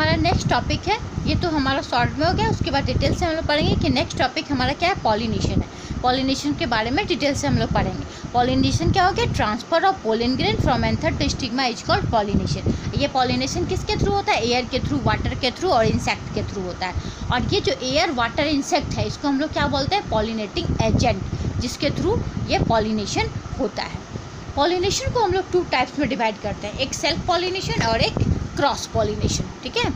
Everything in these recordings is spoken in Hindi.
हमारा नेक्स्ट टॉपिक है, ये तो हमारा शॉर्ट में हो गया, उसके बाद डिटेल से हम लोग पढ़ेंगे कि नेक्स्ट टॉपिक हमारा क्या है, पॉलिनेशन है। पॉलिनेशन के बारे में डिटेल से हम लोग पढ़ेंगे। पॉलिनेशन क्या हो गया, transfer of pollen grain from anther to stigma is called pollination. ये पॉलिनेशन किसके थ्रू होता है, एयर के थ्रू, वाटर के थ्रू और इंसेक्ट के थ्रू होता है। और ये जो एयर, वाटर, इंसेक्ट है, इसको हम लोग क्या बोलते हैं, पॉलिनेटिंग एजेंट, जिसके थ्रू ये पॉलिनेशन होता है। पॉलिनेशन को हम लोग 2 टाइप्स में डिवाइड करते हैं, एक सेल्फ पॉलिनेशन और एक क्रॉस पॉलिनेशन। ठीक है,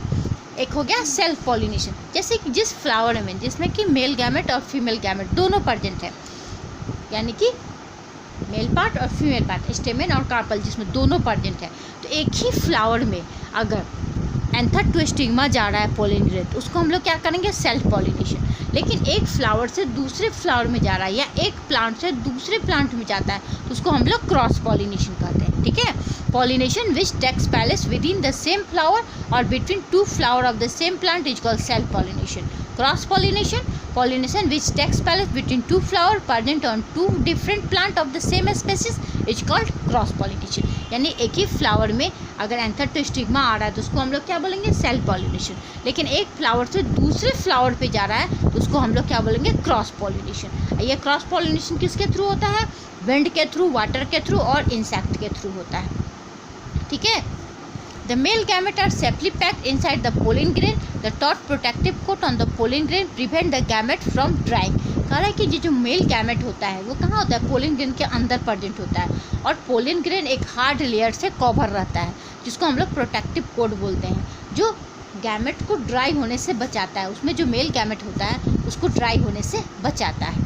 एक हो गया सेल्फ पॉलिनेशन, जैसे कि जिस फ्लावर में जिसमें कि मेल गैमेट और फीमेल गैमेट दोनों प्रेजेंट है, यानी कि मेल पार्ट और फीमेल पार्ट, स्टेमेन और कार्पल, जिसमें दोनों प्रेजेंट है, तो एक ही फ्लावर में अगर एंथर टू स्टिग्मा जा रहा है पोलन ग्रेन, तो उसको हम लोग क्या करेंगे, सेल्फ पॉलिनेशन। लेकिन एक फ्लावर से दूसरे फ्लावर में जा रहा है या एक प्लांट से दूसरे प्लांट में जाता है, तो उसको हम लोग क्रॉस पॉलिनेशन कहते हैं। ठीक है, pollination which takes place within the same flower और between 2 flower of the same plant is called self pollination. Cross pollination, pollination which takes place between 2 flower present on 2 different plant of the same species is called cross pollination. यानी एक ही फ्लावर में अगर एंथर टू स्टिग्मा आ रहा है तो उसको हम लोग क्या बोलेंगे, सेल्फ पॉलिनेशन। लेकिन एक फ्लावर से दूसरे फ्लावर पे जा रहा है तो उसको हम लोग क्या बोलेंगे, क्रॉस पॉलिनेशन। ये क्रॉस पॉलिनेशन किसके थ्रू होता है, विंड के थ्रू, वाटर के थ्रू और इंसेक्ट के थ्रू होता है। ठीक है, The male gamete are safely packed inside the pollen grain. The taut protective coat on the pollen grain prevent the gamete from drying. कह रहा है कि जो मेल गैमेट होता है वो कहाँ होता है, पोलन ग्रेन के अंदर प्रेजेंट होता है, और पोलन ग्रेन एक हार्ड लेयर से कवर रहता है, जिसको हम लोग प्रोटेक्टिव कोट बोलते हैं, जो गैमेट को ड्राई होने से बचाता है। उसमें जो मेल गैमेट होता है उसको ड्राई होने से बचाता है।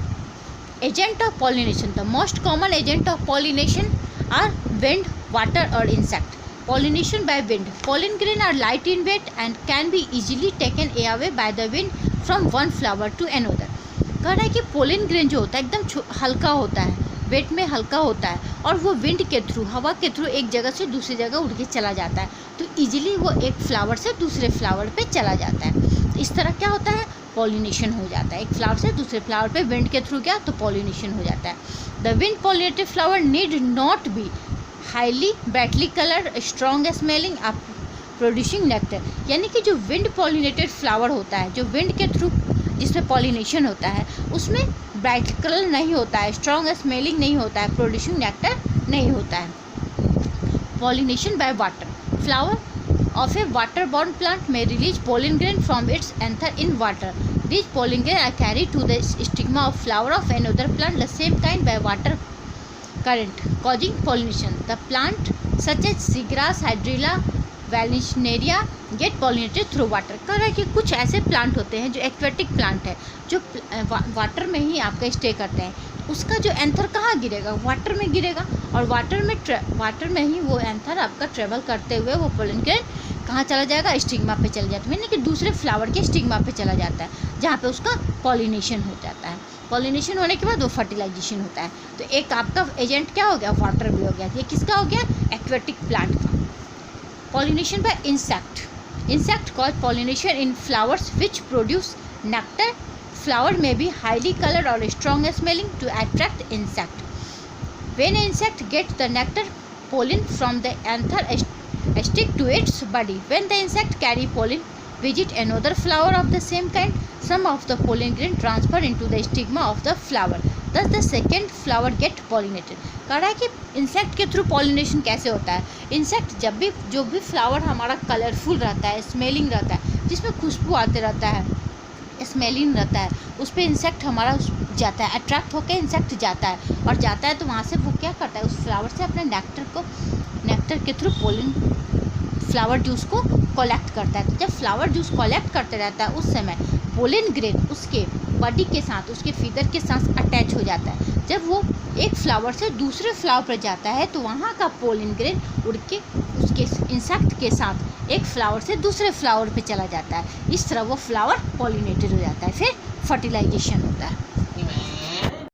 Agent of pollination, the most common agent of pollination are wind, water और insect. Pollination by wind. Pollen grain are light in weight and can be easily taken away by the wind from one flower to another. कह रहा है कि पोलन ग्रेन जो होता है एकदम हल्का होता है, वेट में हल्का होता है, और वो विंड के थ्रू, हवा के थ्रू एक जगह से दूसरी जगह उड़ के चला जाता है, तो इजीली वो एक फ्लावर से दूसरे फ्लावर पे चला जाता है। इस तरह क्या होता है, पॉलिनेशन हो जाता है। एक फ्लावर से दूसरे फ्लावर पे विंड के थ्रू गया तो पॉलिनेशन हो जाता है। The wind pollinated flower need not be highly brightly colour, strong smelling, producing nectar. यानी कि जो विंड पॉलिनेटेड फ्लावर होता है, जो विंड के थ्रू जिसमें पॉलिनेशन होता है, उसमें ब्राइट कलर नहीं होता है, स्ट्रॉन्ग स्मेलिंग नहीं होता है, प्रोड्यूसिंग नेक्टर नहीं होता है। Pollination by water, flower of a water borne plant में release pollen grain from its anther in water. These pollen grain are carried to the stigma of flower of another plant the same kind by water current, causing pollination. The plant such as seagrass, hydrilla, vallisneria get pollinated through water. कह रहा है कि कुछ ऐसे प्लांट होते हैं जो एक्वेटिक प्लांट है, जो वाटर में ही आपका स्टे करते हैं, उसका जो एंथर कहाँ गिरेगा, वाटर में गिरेगा, और वाटर में ही वो एंथर आपका ट्रेवल करते हुए वो पोलन ग्रेन कहाँ चला जाएगा, स्टिग्मा पे चला जाता है, यानी कि दूसरे फ्लावर के स्टिग्मा पे चला जाता है, जहाँ पे उसका पॉलिनेशन हो जाता है। पॉलिनेशन होने के बाद वो फर्टिलाइजेशन होता है। तो एक आपका एजेंट क्या हो गया, वाटर भी हो गया। ये किसका हो गया, एक्वेटिक प्लांट का। Pollination by insect, insect cause pollination in flowers which produce nectar. Flower में बी हाईली कलर और strong smelling to attract insect. When insect get the nectar, pollen from the anther stick to its body. When the insect carry pollen, visit another flower of the same kind, some of the pollen grain transfer into the stigma of the flower. Thus the second flower get pollinated. कह रहा है कि इंसेक्ट के थ्रू पॉलिनेशन कैसे होता है। इंसेक्ट जो भी फ्लावर हमारा कलरफुल रहता है, स्मेलिंग रहता है, जिसमें खुशबू आते रहता है, स्मेलिंग रहता है, उस पर इंसेक्ट हमारा जाता है, अट्रैक्ट होकर इंसेक्ट जाता है, और जाता है तो वहाँ से वो क्या करता है, उस फ्लावर से अपने नेक्टर के थ्रू पोलन फ्लावर जूस को कलेक्ट करता है। तो जब फ्लावर जूस कलेक्ट करते रहता है उस समय पोलन ग्रेन उसके बॉडी के साथ, उसके फीदर के साथ अटैच हो जाता है। जब वो एक फ्लावर से दूसरे फ्लावर पर जाता है तो वहाँ का पोलन ग्रेन उड़ के उसके इंसेक्ट के साथ एक फ्लावर से दूसरे फ्लावर पे चला जाता है। इस तरह वो फ्लावर पॉलिनेटेड हो जाता है, फिर फर्टिलाइजेशन होता है।